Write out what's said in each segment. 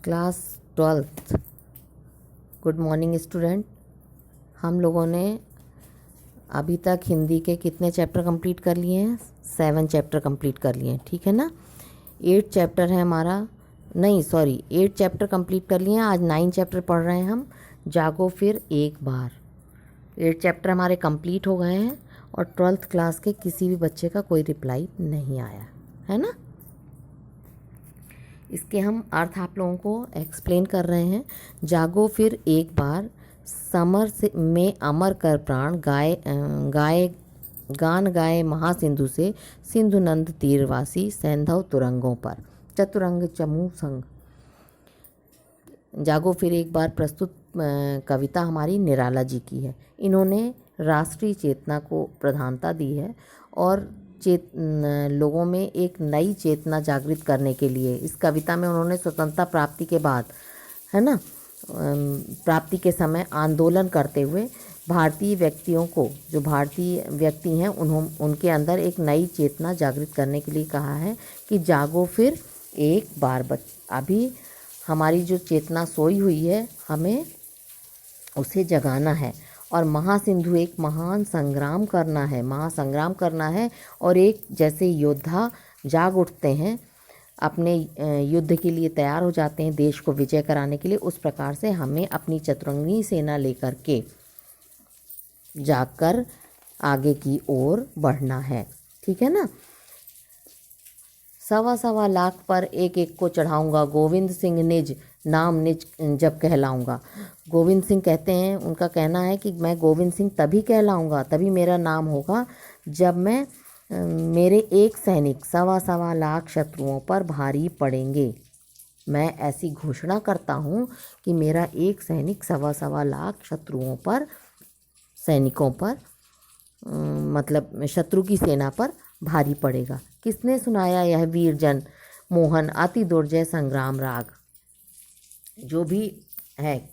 Class 12th। Good morning student. हम लोगों ने अभी तक हिंदी के कितने चैप्टर कंप्लीट कर लिए हैं? 7 चैप्टर कंप्लीट कर लिए हैं, ठीक है ना। 8 चैप्टर है हमारा, नहीं सॉरी 8 चैप्टर कंप्लीट कर लिए हैं। आज 9 चैप्टर पढ़ रहे हैं हम। जागो फिर एक बार। 8 चैप्टर हमारे कंप्लीट हो गए हैं और 12th क्लास के किसी भी बच्चे का कोई रिप्लाई नहीं आया है ना। इसके हम अर्थ आप लोगों को एक्सप्लेन कर रहे हैं। जागो फिर एक बार, समर से में अमर कर प्राण गाए गान गाए महासिंधु से, सिंधु नंद तीरवासी सैंधव तुरंगों पर, चतुरंग चमू संग। जागो फिर एक बार प्रस्तुत कविता हमारी निराला जी की है। इन्होंने राष्ट्रीय चेतना को प्रधानता दी है और लोगों में एक नई चेतना जागृत करने के लिए इस कविता में उन्होंने स्वतंत्रता प्राप्ति के बाद, है ना, प्राप्ति के समय आंदोलन करते हुए भारतीय व्यक्तियों को, जो भारतीय व्यक्ति हैं उनके अंदर एक नई चेतना जागृत करने के लिए कहा है कि जागो फिर एक बार। अभी हमारी जो चेतना सोई हुई है हमें उसे जगाना है और महासिंधु एक महान संग्राम करना है, महासंग्राम करना है। और एक जैसे योद्धा जाग उठते हैं, अपने युद्ध के लिए तैयार हो जाते हैं देश को विजय कराने के लिए, उस प्रकार से हमें अपनी चतुरंगी सेना लेकर के जागकर आगे की ओर बढ़ना है, ठीक है ना। सवा सवा लाख पर एक एक को चढ़ाऊंगा, गोविंद सिंह निज नाम निज जब कहलाऊंगा। गोविंद सिंह कहते हैं, उनका कहना है कि मैं गोविंद सिंह तभी कहलाऊंगा, तभी मेरा नाम होगा जब मैं मेरे एक सैनिक सवा सवा लाख शत्रुओं पर भारी पड़ेंगे। मैं ऐसी घोषणा करता हूँ कि मेरा एक सैनिक सवा सवा लाख शत्रुओं पर, सैनिकों पर, मतलब शत्रु की सेना पर भारी पड़ेगा। किसने सुनाया यह वीर जन मोहन अति दुर्जय संग्राम राग। जो भी है,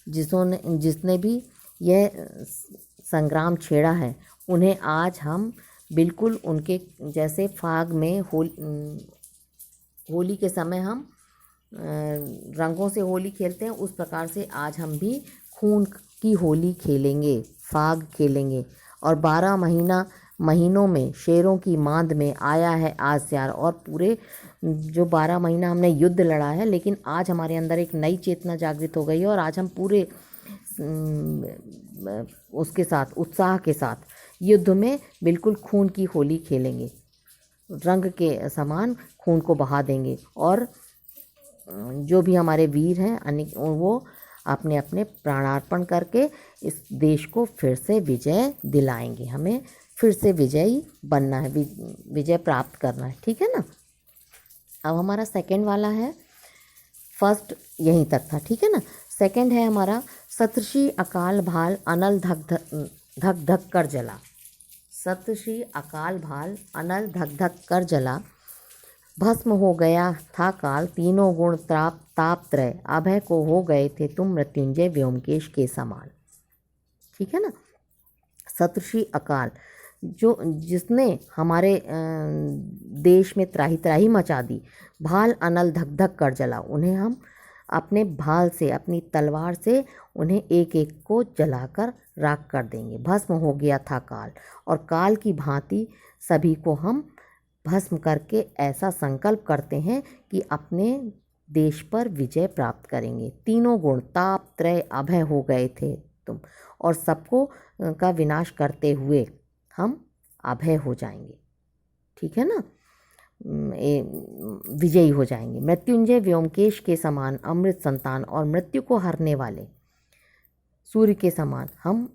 जिसने भी यह संग्राम छेड़ा है, उन्हें आज हम बिल्कुल उनके जैसे फाग में होली के समय हम रंगों से होली खेलते हैं, उस प्रकार से आज हम भी खून की होली खेलेंगे, फाग खेलेंगे। और 12 महीनों में शेरों की मांद में आया है आज स्यार। और पूरे जो 12 महीना हमने युद्ध लड़ा है, लेकिन आज हमारे अंदर एक नई चेतना जागृत हो गई है और आज हम पूरे उसके साथ, उत्साह के साथ युद्ध में बिल्कुल खून की होली खेलेंगे, रंग के समान खून को बहा देंगे। और जो भी हमारे वीर हैं वो अपने अपने प्राणार्पण करके इस देश को फिर से विजय दिलाएंगे। हमें फिर से विजयी बनना है, विजय प्राप्त करना है, ठीक है ना। अब हमारा सेकंड वाला है, फर्स्ट यहीं तक था, ठीक है ना। सेकंड है हमारा, सतश्री अकाल भाल अनल धक धक कर जला। सतश्री अकाल भाल अनल धक धक कर जला, भस्म हो गया था काल, तीनों गुण ताप त्रय, अभय को हो गए थे तुम मृत्युंजय व्योमकेश के समान, ठीक है ना। सतश्री अकाल, जिसने हमारे देश में त्राही त्राही मचा दी, भाल अनल धक धक कर जला, उन्हें हम अपने भाल से, अपनी तलवार से उन्हें एक एक को जलाकर राख कर देंगे। भस्म हो गया था काल, और काल की भांति सभी को हम भस्म करके ऐसा संकल्प करते हैं कि अपने देश पर विजय प्राप्त करेंगे। तीनों गुण ताप त्रय अभय हो गए थे तुम, और सबको का विनाश करते हुए हम अभय हो जाएंगे, ठीक है ना, विजयी हो जाएंगे। मृत्युंजय व्योमकेश के समान अमृत संतान, और मृत्यु को हरने वाले सूर्य के समान हम,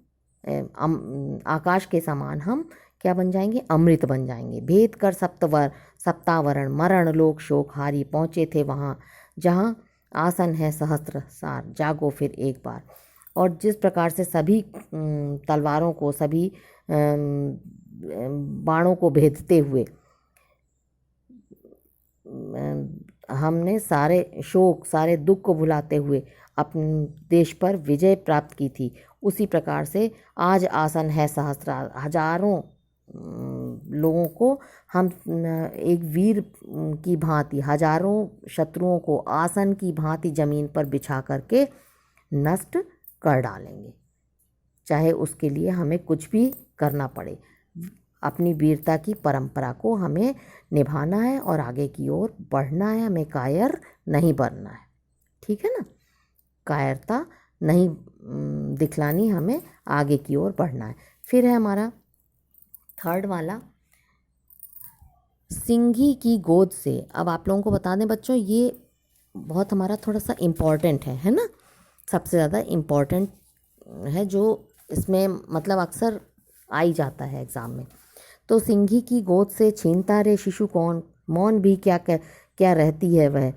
आकाश के समान हम क्या बन जाएंगे? अमृत बन जाएंगे। भेद कर सप्तावरण मरण लोक शोक हारी, पहुँचे थे वहाँ जहाँ आसन है सहस्त्र सार, जागो फिर एक बार। और जिस प्रकार से सभी तलवारों को, सभी बाणों को भेदते हुए हमने सारे शोक, सारे दुख को भुलाते हुए अपने देश पर विजय प्राप्त की थी, उसी प्रकार से आज आसन है सहस्त्र, हजारों लोगों को हम एक वीर की भांति हजारों शत्रुओं को आसन की भांति जमीन पर बिछा करके नष्ट कर डालेंगे, चाहे उसके लिए हमें कुछ भी करना पड़े। अपनी वीरता की परंपरा को हमें निभाना है और आगे की ओर बढ़ना है, हमें कायर नहीं बनना है। ठीक है ना, कायरता नहीं दिखलानी, हमें आगे की ओर बढ़ना है। फिर है हमारा थर्ड वाला, सिंघी की गोद से। अब आप लोगों को बता दें बच्चों, ये बहुत हमारा थोड़ा सा इम्पॉर्टेंट है ना, सबसे ज़्यादा इम्पॉर्टेंट है, जो इसमें मतलब अक्सर आ ही जाता है एग्ज़ाम में। तो सिंघी की गोद से छीनता रे शिशु कौन, मौन भी क्या रहती है वह,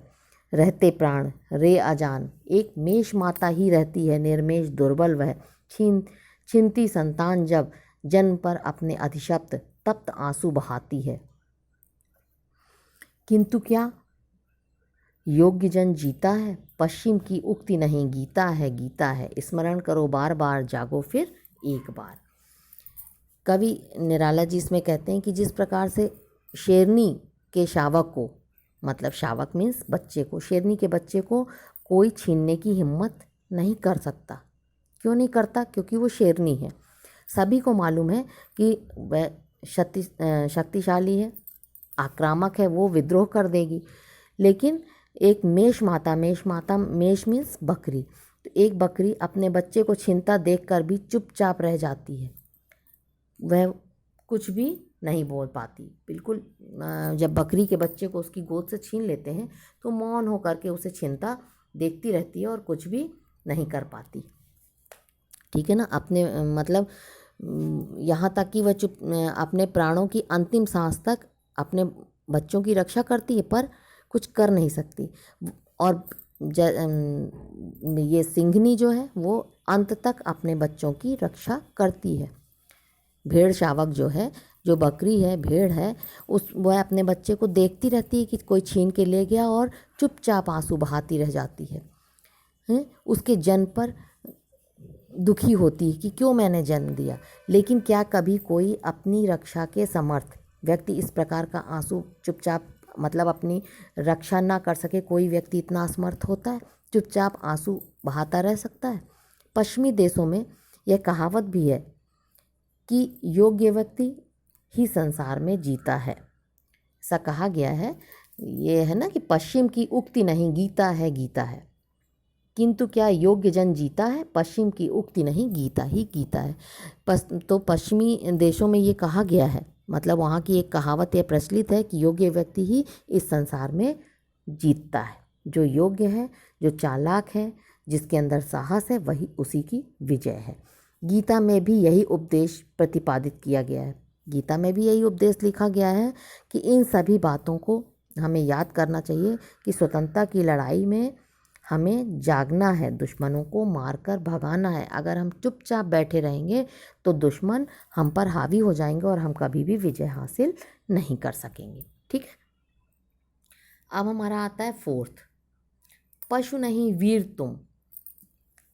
रहते प्राण रे अजान, एक मेष माता ही रहती है निर्मेष दुर्बल वह, छीनती संतान जब जन्म पर अपने अधिशप्त तप्त आंसू बहाती है। किंतु क्या योग्य जन जीता है, पश्चिम की उक्ति नहीं गीता है गीता है, स्मरण करो बार बार जागो फिर एक बार। कवि निराला जी इसमें कहते हैं कि जिस प्रकार से शेरनी के शावक को, मतलब शावक मीन्स बच्चे को, शेरनी के बच्चे को कोई छीनने की हिम्मत नहीं कर सकता। क्यों नहीं करता? क्योंकि वो शेरनी है। सभी को मालूम है कि वह शक्तिशाली है, आक्रामक है, वो विद्रोह कर देगी। लेकिन एक मेष माता मेष मीन्स बकरी, तो एक बकरी अपने बच्चे को छीनता देखकर भी चुपचाप रह जाती है, वह कुछ भी नहीं बोल पाती। बिल्कुल जब बकरी के बच्चे को उसकी गोद से छीन लेते हैं तो मौन होकर के उसे छीनता देखती रहती है और कुछ भी नहीं कर पाती। ठीक है ना, अपने मतलब यहाँ तक कि वह अपने प्राणों की अंतिम सांस तक अपने बच्चों की रक्षा करती है पर कुछ कर नहीं सकती। और ये सिंघनी जो है वो अंत तक अपने बच्चों की रक्षा करती है। भेड़ शावक जो है, जो बकरी है, भेड़ है, वह अपने बच्चे को देखती रहती है कि कोई छीन के ले गया और चुपचाप आंसू बहाती रह जाती है। उसके जन्म पर दुखी होती है कि क्यों मैंने जन्म दिया। लेकिन क्या कभी कोई अपनी रक्षा के समर्थ व्यक्ति इस प्रकार का आंसू चुपचाप, मतलब अपनी रक्षा ना कर सके, कोई व्यक्ति इतना असमर्थ होता है, चुपचाप आंसू बहाता रह सकता है? पश्चिमी देशों में यह कहावत भी है कि योग्य व्यक्ति ही संसार में जीता है। ऐसा कहा गया है। ये है ना कि पश्चिम की उक्ति नहीं गीता है गीता है, किंतु क्या योग्य जन जीता है, पश्चिम की उक्ति नहीं गीता ही गीता है। तो पश्चिमी देशों में ये कहा गया है, मतलब वहाँ की एक कहावत यह प्रचलित है कि योग्य व्यक्ति ही इस संसार में जीतता है। जो योग्य है, जो चालाक है, जिसके अंदर साहस है, वही उसी की विजय है। गीता में भी यही उपदेश प्रतिपादित किया गया है। गीता में भी यही उपदेश लिखा गया है कि इन सभी बातों को हमें याद करना चाहिए कि स्वतंत्रता की लड़ाई में हमें जागना है, दुश्मनों को मारकर भगाना है। अगर हम चुपचाप बैठे रहेंगे तो दुश्मन हम पर हावी हो जाएंगे और हम कभी भी विजय हासिल नहीं कर सकेंगे। ठीक है, अब हमारा आता है फोर्थ, पशु नहीं वीर तुम,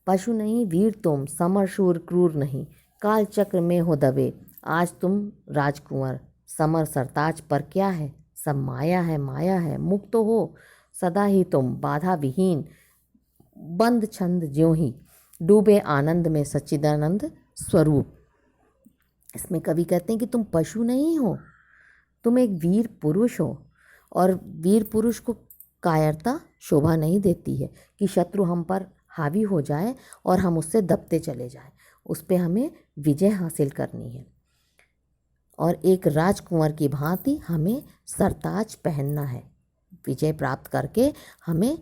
पशु नहीं वीर तुम, समर शूर क्रूर नहीं, काल चक्र में हो दबे, आज तुम राजकुंवर, समर सरताज पर क्या है, सब माया है माया है, मुक्त हो सदा ही तुम, बाधा विहीन बंद छंद ज्यों ही, डूबे आनंद में सच्चिदानंद स्वरूप। इसमें कवि कहते हैं कि तुम पशु नहीं हो, तुम एक वीर पुरुष हो। और वीर पुरुष को कायरता शोभा नहीं देती है कि शत्रु हम पर हावी हो जाए और हम उससे दबते चले जाएं, उस पर हमें विजय हासिल करनी है। और एक राजकुंवर की भांति हमें सरताज पहनना है, विजय प्राप्त करके हमें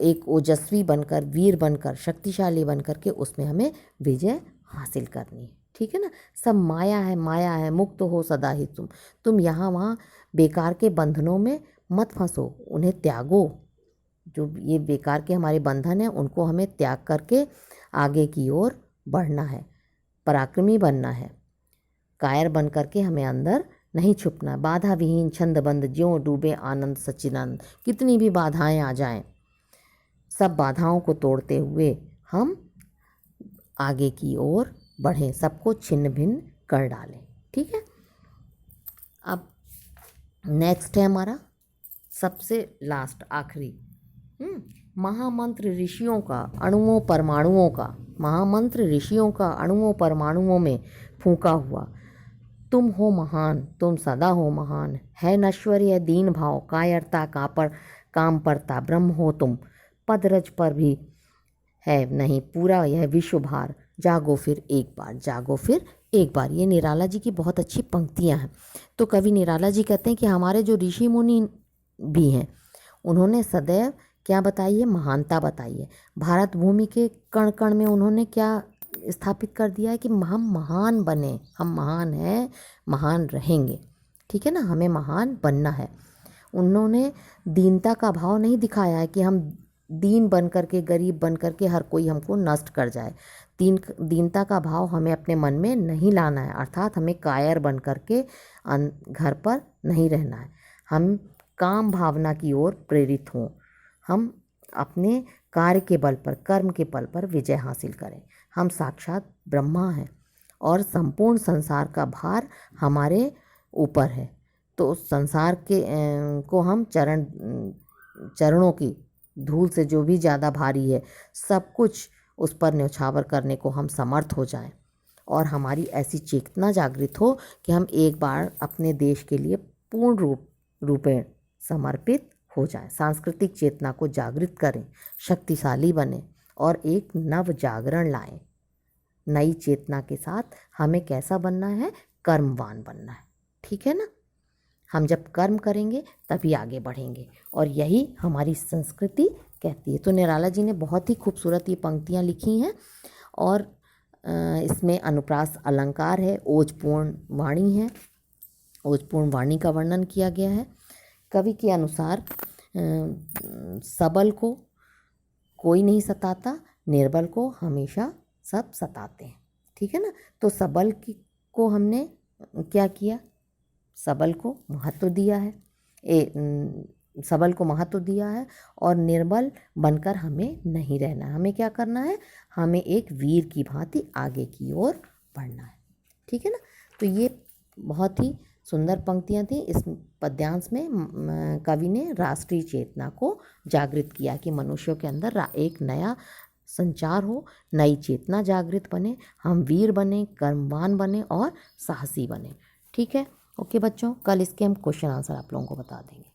एक ओजस्वी बनकर, वीर बनकर, शक्तिशाली बनकर के उसमें हमें विजय हासिल करनी है। ठीक है ना, सब माया है माया है, मुक्त हो सदा ही तुम यहाँ वहाँ बेकार के बंधनों में मत फंसो, उन्हें त्यागो। जो ये बेकार के हमारे बंधन हैं उनको हमें त्याग करके आगे की ओर बढ़ना है, पराक्रमी बनना है, कायर बन करके हमें अंदर नहीं छुपना। बाधा विहीन छंदबंद ज्यों डूबे आनंद सच्चिदानंद, कितनी भी बाधाएं आ जाएं, सब बाधाओं को तोड़ते हुए हम आगे की ओर बढ़ें, सबको छिन्न भिन्न कर डालें। ठीक है। अब नेक्स्ट है हमारा सबसे लास्ट आखिरी महामंत्र ऋषियों का अणुओं परमाणुओं का, महामंत्र ऋषियों का अणुओं परमाणुओं में फूंका हुआ। तुम हो महान, तुम सदा हो महान, है नश्वर यह दीन भाव, कायरता काम परता ब्रह्म हो तुम, पदरज पर भी है नहीं पूरा यह विश्व भार, जागो फिर एक बार, जागो फिर एक बार। ये निराला जी की बहुत अच्छी पंक्तियां हैं। तो कवि निराला जी कहते हैं कि हमारे जो ऋषि मुनि भी हैं उन्होंने सदैव क्या बताई है, महानता बताई है। भारत भूमि के कण कण में उन्होंने क्या स्थापित कर दिया है कि हम महान बने, हम महान हैं, महान रहेंगे, ठीक है ना, हमें महान बनना है। उन्होंने दीनता का भाव नहीं दिखाया है कि हम दीन बन करके, गरीब बन करके हर कोई हमको नष्ट कर जाए। दीनता का भाव हमें अपने मन में नहीं लाना है, अर्थात हमें कायर बन करके घर पर नहीं रहना है। हम काम भावना की ओर प्रेरित हों, हम अपने कार्य के बल पर, कर्म के बल पर विजय हासिल करें। हम साक्षात ब्रह्मा हैं और संपूर्ण संसार का भार हमारे ऊपर है। तो उस संसार के को हम चरणों की धूल से जो भी ज़्यादा भारी है सब कुछ उस पर न्यौछावर करने को हम समर्थ हो जाएं और हमारी ऐसी चेतना जागृत हो कि हम एक बार अपने देश के लिए पूर्ण रूपेण समर्पित हो जाएं, सांस्कृतिक चेतना को जागृत करें, शक्तिशाली बने और एक नव जागरण लाएं। नई चेतना के साथ हमें कैसा बनना है, कर्मवान बनना है, ठीक है ना। हम जब कर्म करेंगे तभी आगे बढ़ेंगे और यही हमारी संस्कृति कहती है। तो निराला जी ने बहुत ही खूबसूरत ये पंक्तियाँ लिखी हैं और इसमें अनुप्रास अलंकार है, ओजपूर्ण वाणी है, ओजपूर्ण वाणी का वर्णन किया गया है। कवि के अनुसार सबल को कोई नहीं सताता, निर्बल को हमेशा सब सताते हैं, ठीक है ना। तो सबल को हमने क्या किया, सबल को महत्व दिया है, सबल को महत्व दिया है और निर्बल बनकर हमें नहीं रहना है। हमें क्या करना है, हमें एक वीर की भांति आगे की ओर बढ़ना है, ठीक है ना। तो ये बहुत ही सुंदर पंक्तियाँ थी। इस पद्यांश में कवि ने राष्ट्रीय चेतना को जागृत किया कि मनुष्यों के अंदर एक नया संचार हो, नई चेतना जागृत बने, हम वीर बने, कर्मवान बने और साहसी बने, ठीक है। ओके बच्चों, कल इसके हम क्वेश्चन आंसर आप लोगों को बता देंगे।